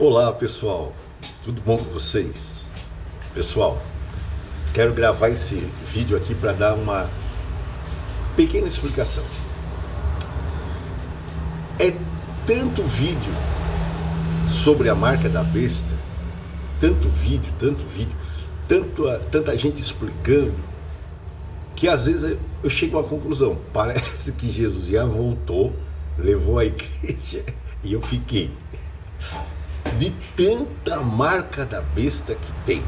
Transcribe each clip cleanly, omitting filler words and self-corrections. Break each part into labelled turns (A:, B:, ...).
A: Olá pessoal, tudo bom com vocês? Pessoal, quero gravar esse vídeo aqui para dar uma pequena explicação. É tanto vídeo sobre a marca da besta, tanto vídeo, tanta gente explicando, que às vezes eu chego a uma conclusão: parece que Jesus já voltou, levou a igreja e eu fiquei. De tanta marca da besta que tem.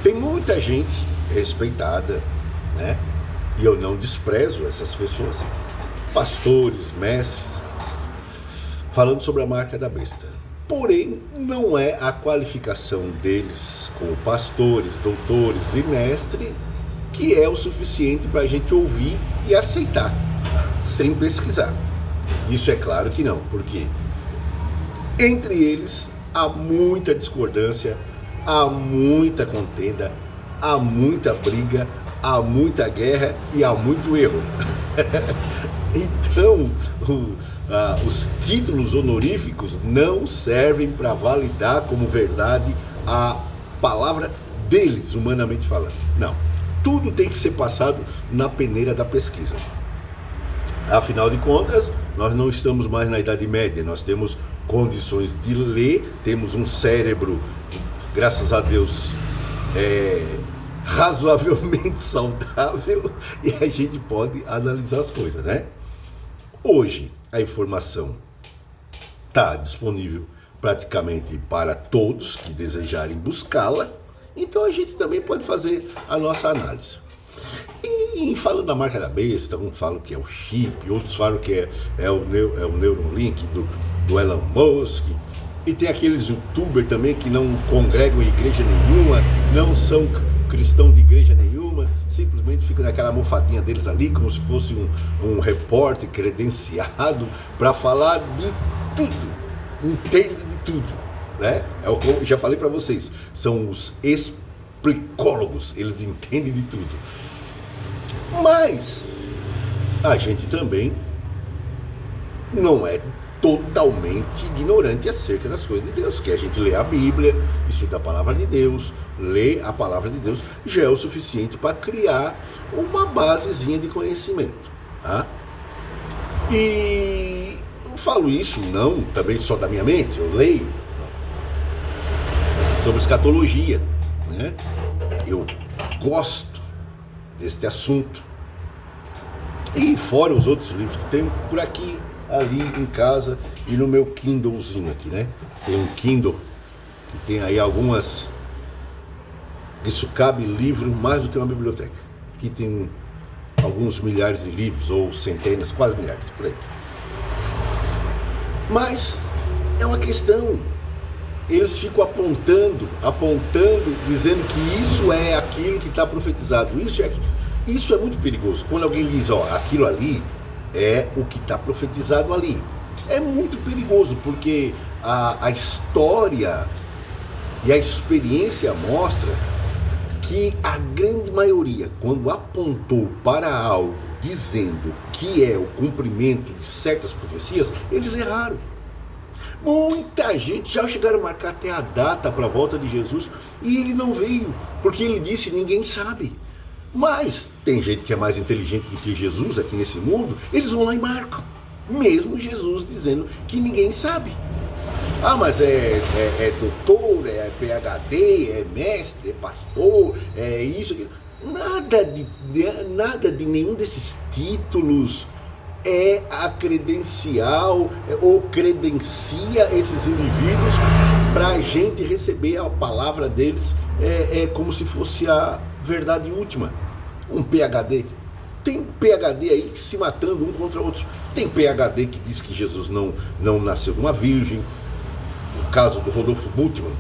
A: Tem muita gente respeitada, né? E eu não desprezo essas pessoas, pastores, mestres, falando sobre a marca da besta. Porém, não é a qualificação deles como pastores, doutores e mestres que é o suficiente para a gente ouvir e aceitar, sem pesquisar. Isso é claro que não, porque entre eles há muita discordância, há muita contenda, há muita briga, há muita guerra e há muito erro. Então, os títulos honoríficos não servem para validar como verdade a palavra deles, humanamente falando. Não, tudo tem que ser passado na peneira da pesquisa. Afinal de contas, nós não estamos mais na Idade Média, nós temos condições de ler, temos um cérebro, graças a Deus, razoavelmente saudável, e a gente pode analisar as coisas, né? Hoje a informação está disponível praticamente para todos que desejarem buscá-la, então a gente também pode fazer a nossa análise. E falando da marca da besta, uns falam que é o chip, outros falam que é o Neuralink do Elon Musk, e tem aqueles youtubers também que não congregam em igreja nenhuma, não são cristãos de igreja nenhuma, simplesmente ficam naquela almofadinha deles ali, como se fosse um repórter credenciado para falar de tudo, entende de tudo, né? Eu já falei para vocês, são os explicólogos, eles entendem de tudo. Mas a gente também não é totalmente ignorante acerca das coisas de Deus, que a gente lê a Bíblia, estuda a palavra de Deus, lê a palavra de Deus, já é o suficiente para criar uma basezinha de conhecimento, tá? E eu falo isso não também só da minha mente, eu leio sobre escatologia, né? Eu gosto deste assunto, e fora os outros livros que tem por aqui, ali em casa, e no meu Kindlezinho aqui, né? Tem um Kindle que tem aí algumas, isso cabe livro mais do que uma biblioteca, aqui tem alguns milhares de livros, ou centenas, quase milhares, por aí. Mas é uma questão, eles ficam apontando, dizendo que isso é aquilo que está profetizado, isso é muito perigoso. Quando alguém diz, ó, aquilo ali é o que está profetizado ali, é muito perigoso, porque a história e a experiência mostra que a grande maioria, quando apontou para algo dizendo que é o cumprimento de certas profecias, eles erraram. Muita gente já chegaram a marcar até a data para a volta de Jesus e ele não veio, porque ele disse: ninguém sabe. Mas tem gente que é mais inteligente do que Jesus aqui nesse mundo, eles vão lá e marcam, mesmo Jesus dizendo que ninguém sabe. Ah, mas é doutor, é PhD, é mestre, é pastor, é isso, aquilo. Nada de nenhum desses títulos é a credencial ou credencia esses indivíduos para a gente receber a palavra deles como se fosse a verdade última. Um PhD, tem PhD aí se matando um contra outros. Tem PhD que diz que Jesus não nasceu de uma virgem. O caso do Rodolfo Bultmann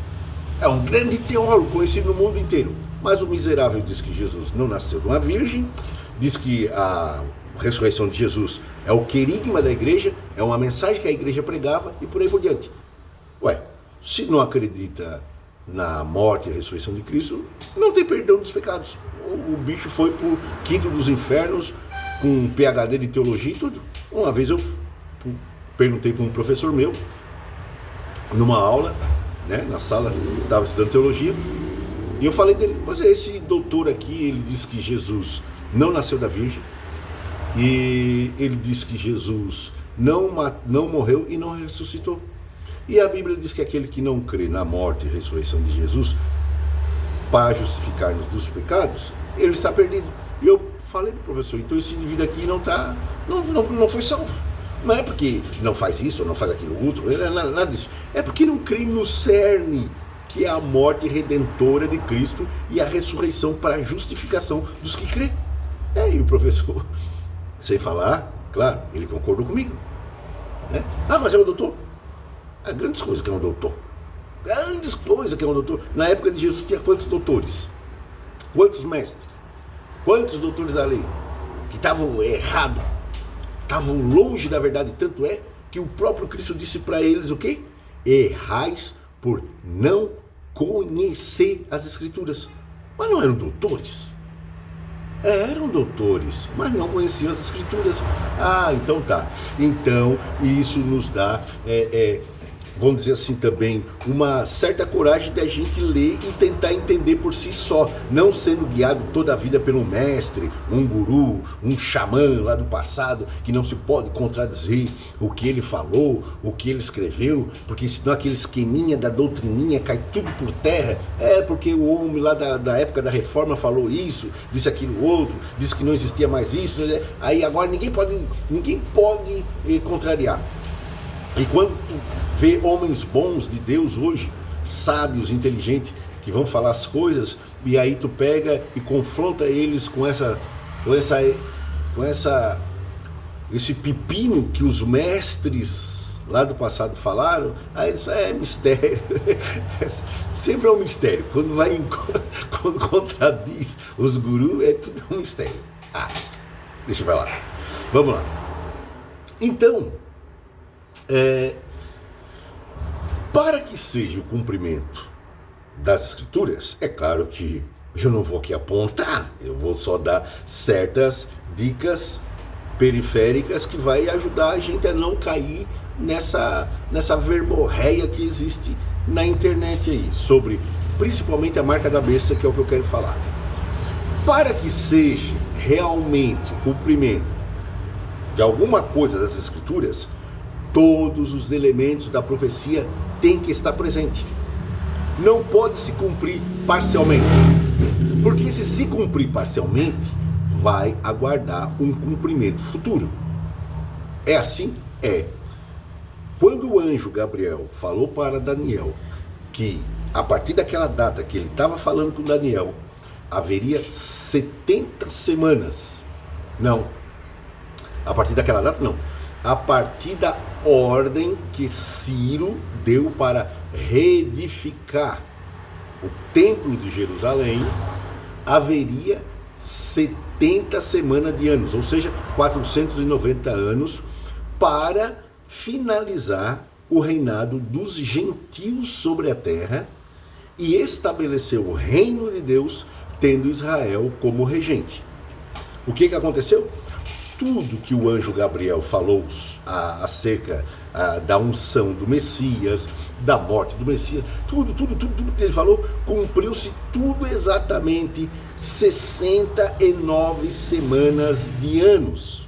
A: é um grande teólogo conhecido no mundo inteiro, mas o miserável diz que Jesus não nasceu de uma virgem, diz que a ressurreição de Jesus é o querigma da igreja, é uma mensagem que a igreja pregava e por aí por diante. Ué, se não acredita na morte e ressurreição de Cristo, não tem perdão dos pecados. O bicho foi pro quinto dos infernos com um PhD de teologia e tudo. Uma vez eu perguntei para um professor meu, numa aula, né, na sala, estava estudando teologia, e eu falei dele, pois é, esse doutor aqui, ele disse que Jesus não nasceu da Virgem, e ele disse que Jesus não morreu e não ressuscitou. E a Bíblia diz que aquele que não crê na morte e ressurreição de Jesus, para justificar-nos dos pecados, ele está perdido. E eu falei para o professor, então esse indivíduo aqui não foi salvo. Não é porque não faz isso ou não faz aquilo outro, nada disso. É porque não crê no cerne, que é a morte redentora de Cristo e a ressurreição para a justificação dos que crê. E o professor, sem falar, claro, ele concordou comigo. Né? Mas é um doutor? Há grandes coisas que é um doutor. Grandes coisas que é um doutor. Na época de Jesus tinha quantos doutores? Quantos mestres? Quantos doutores da lei? Que estavam errados, estavam longe da verdade. Tanto é que o próprio Cristo disse para eles o quê? Errais por não conhecer as Escrituras. Mas não eram doutores? Eram doutores, mas não conheciam as Escrituras. Então tá. Então isso nos dá, vamos dizer assim também, uma certa coragem de a gente ler e tentar entender por si só, não sendo guiado toda a vida pelo mestre, um guru, um xamã lá do passado, que não se pode contradizer o que ele falou, o que ele escreveu, porque senão aquele esqueminha da doutrininha cai tudo por terra. Porque o homem lá da época da reforma falou isso, disse aquilo outro, disse que não existia mais isso, né? Aí agora ninguém pode contrariar. E quando vê homens bons de Deus hoje, sábios, inteligentes, que vão falar as coisas, e aí tu pega e confronta eles com esse pepino que os mestres lá do passado falaram, aí eles falam, mistério. Sempre é um mistério. Quando contradiz os gurus, é tudo um mistério. Deixa eu ver lá. Vamos lá. Então, para que seja o cumprimento das Escrituras, é claro que eu não vou aqui apontar, eu vou só dar certas dicas periféricas que vai ajudar a gente a não cair nessa verborreia que existe na internet aí, sobre principalmente a marca da besta, que é o que eu quero falar. Para que seja realmente o cumprimento de alguma coisa das Escrituras, todos os elementos da profecia têm que estar presentes. Não pode se cumprir parcialmente. Porque se cumprir parcialmente, vai aguardar um cumprimento futuro. É assim? Quando o anjo Gabriel falou para Daniel que a partir daquela data que ele estava falando com Daniel, haveria 70 semanas. Não. A partir daquela data, não. A partir da ordem que Ciro deu para reedificar o templo de Jerusalém, haveria 70 semanas de anos, ou seja, 490 anos, para finalizar o reinado dos gentios sobre a terra e estabelecer o reino de Deus, tendo Israel como regente. O que aconteceu? Tudo que o anjo Gabriel falou acerca da unção do Messias, da morte do Messias, tudo que ele falou, cumpriu-se tudo exatamente 69 semanas de anos.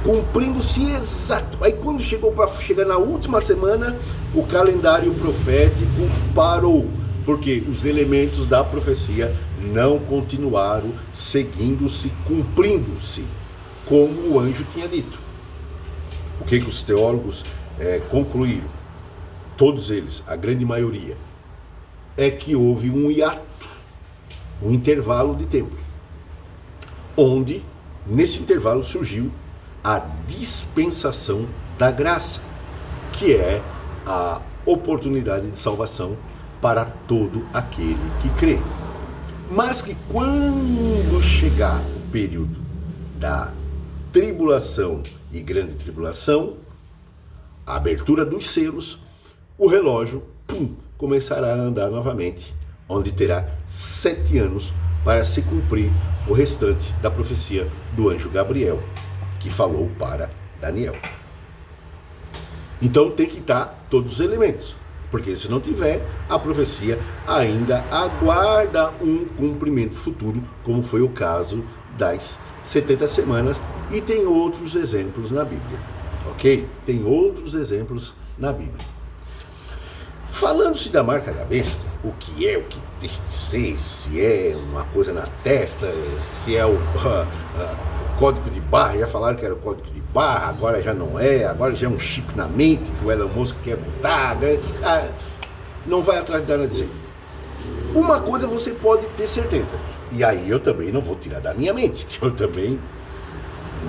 A: Cumprindo-se exato. Aí quando chegar na última semana, o calendário profético parou, porque os elementos da profecia não continuaram seguindo-se, cumprindo-se, como o anjo tinha dito. O que os teólogos concluíram? Todos eles, a grande maioria, é que houve um hiato, um intervalo de tempo, onde, nesse intervalo, surgiu a dispensação da graça, que é a oportunidade de salvação para todo aquele que crê. Mas que quando chegar o período da tribulação e grande tribulação, a abertura dos selos, o relógio, começará a andar novamente, onde terá 7 anos para se cumprir o restante da profecia do anjo Gabriel, que falou para Daniel. Então tem que estar todos os elementos, porque se não tiver, a profecia ainda aguarda um cumprimento futuro, como foi o caso das 70 semanas, e tem outros exemplos na Bíblia, ok? Tem outros exemplos na Bíblia. Falando-se da marca da besta, o que deixa de ser, se é uma coisa na testa, se é o código de barra, já falaram que era o código de barra, agora já não é, agora já é um chip na mente que o Elon Musk quer botar, né? Não vai atrás de nada dizer. Uma coisa você pode ter certeza, e aí eu também não vou tirar da minha mente, que eu também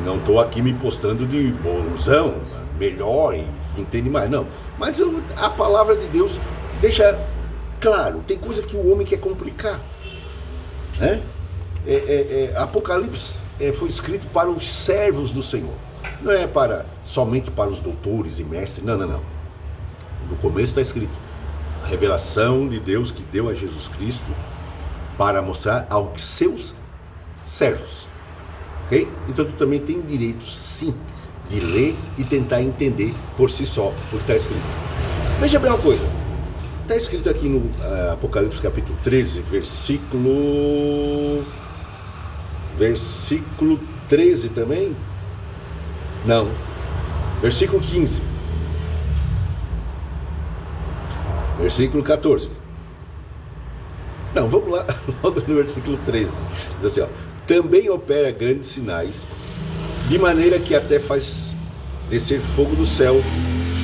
A: não estou aqui me postando de bonzão, melhor e entende mais, não. Mas a palavra de Deus deixa claro, tem coisa que o homem quer complicar, né? Apocalipse foi escrito para os servos do Senhor, não é somente para os doutores e mestres, não. No começo está escrito a revelação de Deus que deu a Jesus Cristo para mostrar aos seus servos, ok? Então tu também tem direito, sim, de ler e tentar entender por si só o que está escrito. Veja bem uma coisa, está escrito aqui no Apocalipse capítulo 13, versículo 13 também? Não, versículo 15, versículo 14. Não, vamos lá, logo no versículo 13, diz assim, ó: também opera grandes sinais, de maneira que até faz descer fogo do céu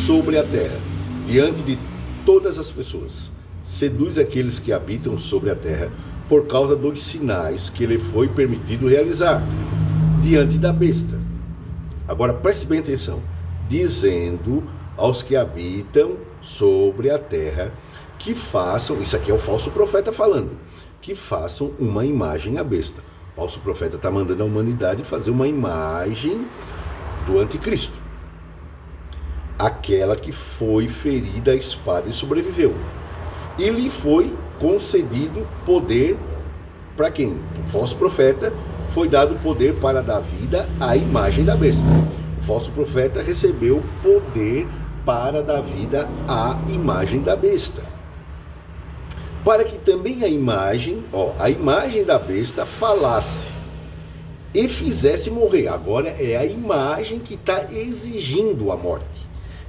A: sobre a terra, diante de todas as pessoas. Seduz aqueles que habitam sobre a terra, por causa dos sinais que lhe foi permitido realizar, diante da besta. Agora preste bem atenção, dizendo aos que habitam sobre a terra, que façam, isso aqui é o falso profeta falando, que façam uma imagem à besta. O falso profeta está mandando a humanidade fazer uma imagem do anticristo, aquela que foi ferida à espada e sobreviveu. E lhe foi concedido poder para quem? O falso profeta foi dado poder para dar vida à imagem da besta. O falso profeta recebeu poder para dar vida à imagem da besta, para que também a imagem da besta falasse e fizesse morrer. Agora é a imagem que está exigindo a morte.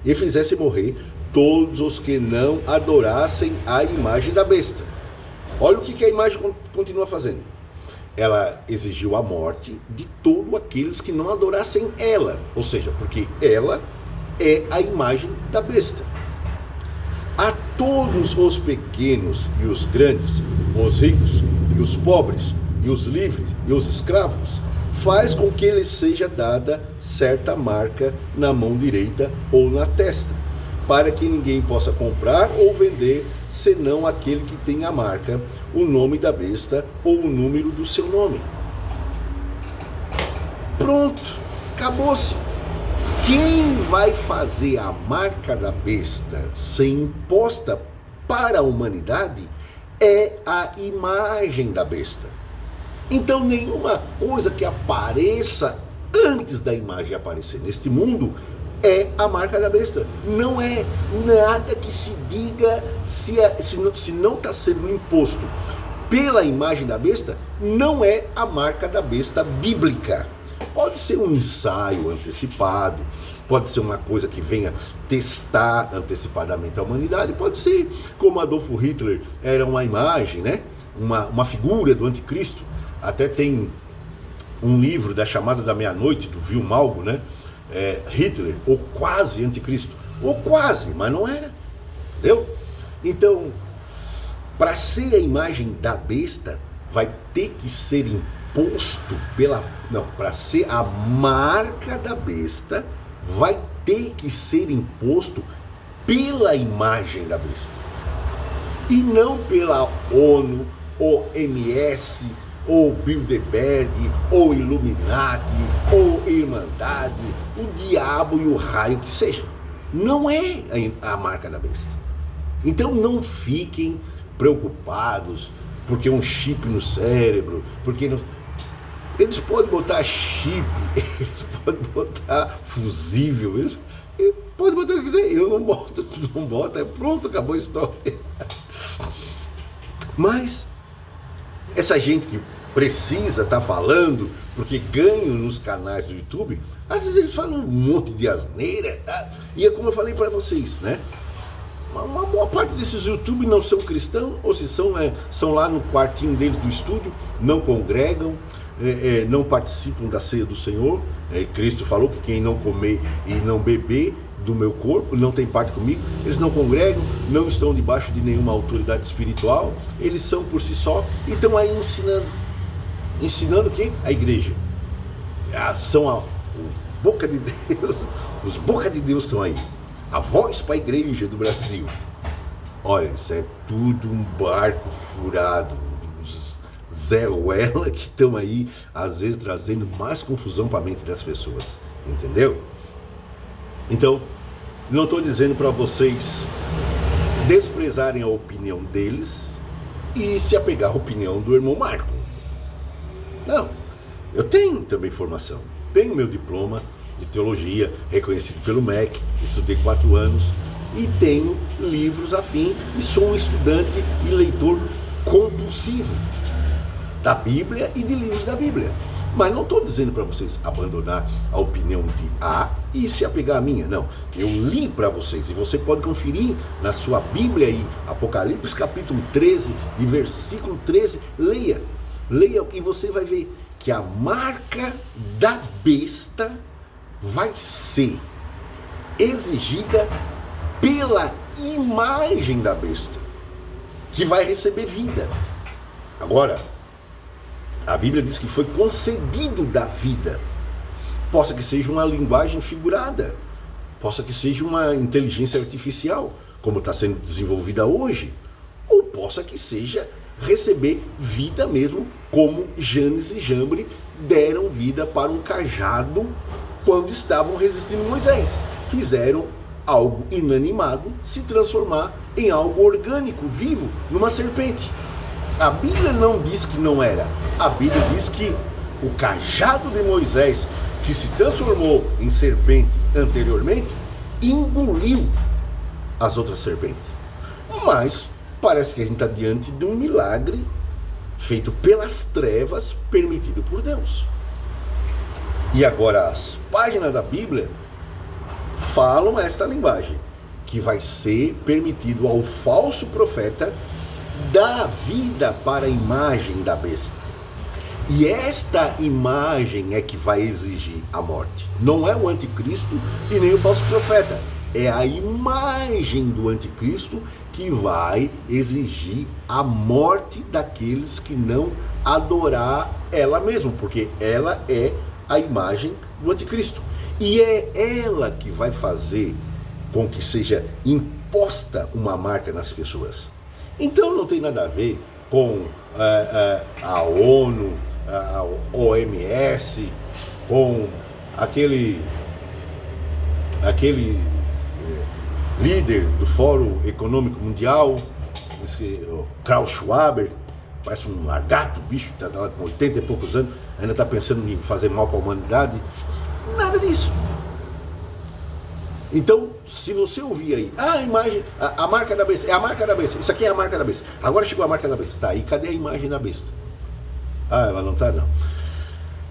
A: E fizesse morrer todos os que não adorassem a imagem da besta. Olha o que a imagem continua fazendo. Ela exigiu a morte de todos aqueles que não adorassem ela. Ou seja, porque ela é a imagem da besta. A todos os pequenos e os grandes, os ricos e os pobres, e os livres e os escravos, faz com que lhes seja dada certa marca na mão direita ou na testa, para que ninguém possa comprar ou vender, senão aquele que tem a marca, o nome da besta ou o número do seu nome. Pronto, acabou-se. Quem vai fazer a marca da besta ser imposta para a humanidade é a imagem da besta. Então nenhuma coisa que apareça antes da imagem aparecer neste mundo é a marca da besta. Não é nada que se diga, se não está sendo imposto pela imagem da besta, não é a marca da besta bíblica. Pode ser um ensaio antecipado, pode ser uma coisa que venha testar antecipadamente a humanidade, pode ser como Adolfo Hitler era uma imagem, né? Uma figura do anticristo. Até tem um livro da Chamada da Meia-Noite, do Vilmalgo, né? Hitler, ou quase anticristo, ou quase, mas não era, entendeu? Então, para ser a imagem da besta, vai ter que ser imposto para ser a marca da besta, vai ter que ser imposto pela imagem da besta, e não pela ONU, OMS, ou Bilderberg, ou Illuminati, ou Irmandade, o diabo e o raio que seja. Não é a marca da besta. Então não fiquem preocupados porque um chip no cérebro, porque não... Eles podem botar chip, eles podem botar fusível, Pode botar o que quiser, eu não boto, tu não bota, é pronto, acabou a história. Mas essa gente que precisa estar falando, porque ganham nos canais do YouTube, às vezes eles falam um monte de asneira, tá? E é como eu falei para vocês, né? Uma boa parte desses YouTube não são cristãos, ou se são, são lá no quartinho deles do estúdio, não congregam, não participam da ceia do Senhor. Cristo falou que quem não comer e não beber do meu corpo não tem parte comigo. Eles não congregam, não estão debaixo de nenhuma autoridade espiritual, eles são por si só e estão aí ensinando o quê? A igreja. São a boca de Deus, os boca de Deus estão aí. A voz para a igreja do Brasil. Olha, isso é tudo um barco furado. Os Zé Ruela que estão aí, às vezes, trazendo mais confusão para a mente das pessoas. Entendeu? Então, não estou dizendo para vocês desprezarem a opinião deles e se apegar à opinião do irmão Marco. Não. Eu tenho também formação. Tenho meu diploma de teologia, reconhecido pelo MEC, estudei 4 anos e tenho livros afim e sou um estudante e leitor compulsivo da Bíblia e de livros da Bíblia. Mas não estou dizendo para vocês abandonar a opinião de A e se apegar à minha, não. Eu li para vocês e você pode conferir na sua Bíblia aí, Apocalipse capítulo 13 e versículo 13, leia e você vai ver que a marca da besta vai ser exigida pela imagem da besta, que vai receber vida. Agora, a Bíblia diz que foi concedido da vida. Possa que seja uma linguagem figurada, possa que seja uma inteligência artificial, como está sendo desenvolvida hoje, ou possa que seja receber vida mesmo, como Janes e Jambre deram vida para um cajado quando estavam resistindo Moisés. Fizeram algo inanimado se transformar em algo orgânico, vivo, numa serpente. A Bíblia não diz que não era. A Bíblia diz que o cajado de Moisés, que se transformou em serpente anteriormente, engoliu as outras serpentes. Mas parece que a gente está diante de um milagre feito pelas trevas, permitido por Deus. E agora as páginas da Bíblia falam esta linguagem, que vai ser permitido ao falso profeta dar vida para a imagem da besta. E esta imagem é que vai exigir a morte. Não é o anticristo e nem o falso profeta. É a imagem do anticristo que vai exigir a morte daqueles que não adorar ela mesma, porque ela é a imagem do anticristo. E é ela que vai fazer com que seja imposta uma marca nas pessoas. Então não tem nada a ver com a ONU, a OMS, com aquele líder do Fórum Econômico Mundial, o Klaus Schwab, parece um largato, bicho, está lá com 80 e poucos anos, ainda está pensando em fazer mal para a humanidade. Nada disso. Então, se você ouvir aí, a imagem, a marca da besta, é a marca da besta, isso aqui é a marca da besta, agora chegou a marca da besta, tá, e cadê a imagem da besta? Ela não tá, não.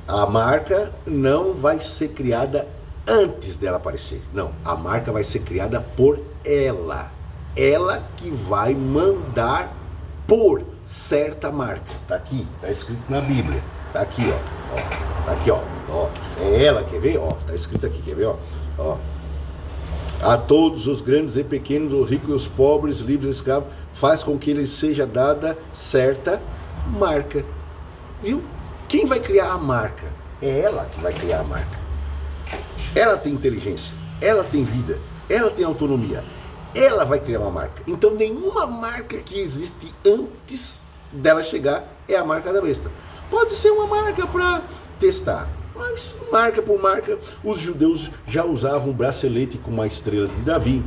A: A marca não vai ser criada antes dela aparecer, não, a marca vai ser criada por ela que vai mandar por certa marca, tá aqui, tá escrito na Bíblia, tá aqui, ó, tá aqui, ó, é ela, quer ver, ó, tá escrito aqui, quer ver, ó. A todos os grandes e pequenos, os ricos e os pobres, livres e escravos, faz com que lhes seja dada certa marca. Viu? Quem vai criar a marca? É ela que vai criar a marca. Ela tem inteligência, ela tem vida, ela tem autonomia. Ela vai criar uma marca. Então nenhuma marca que existe antes dela chegar é a marca da besta. Pode ser uma marca para testar, mas marca por marca, os judeus já usavam um bracelete com uma estrela de Davi,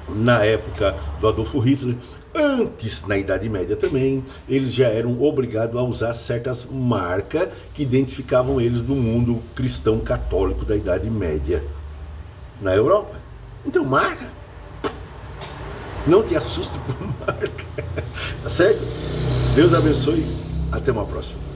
A: na época do Adolfo Hitler. Antes, na Idade Média também, eles já eram obrigados a usar certas marcas que identificavam eles do mundo cristão católico da Idade Média na Europa. Então marca. Não te assuste por marca. Tá certo? Deus abençoe. Até uma próxima.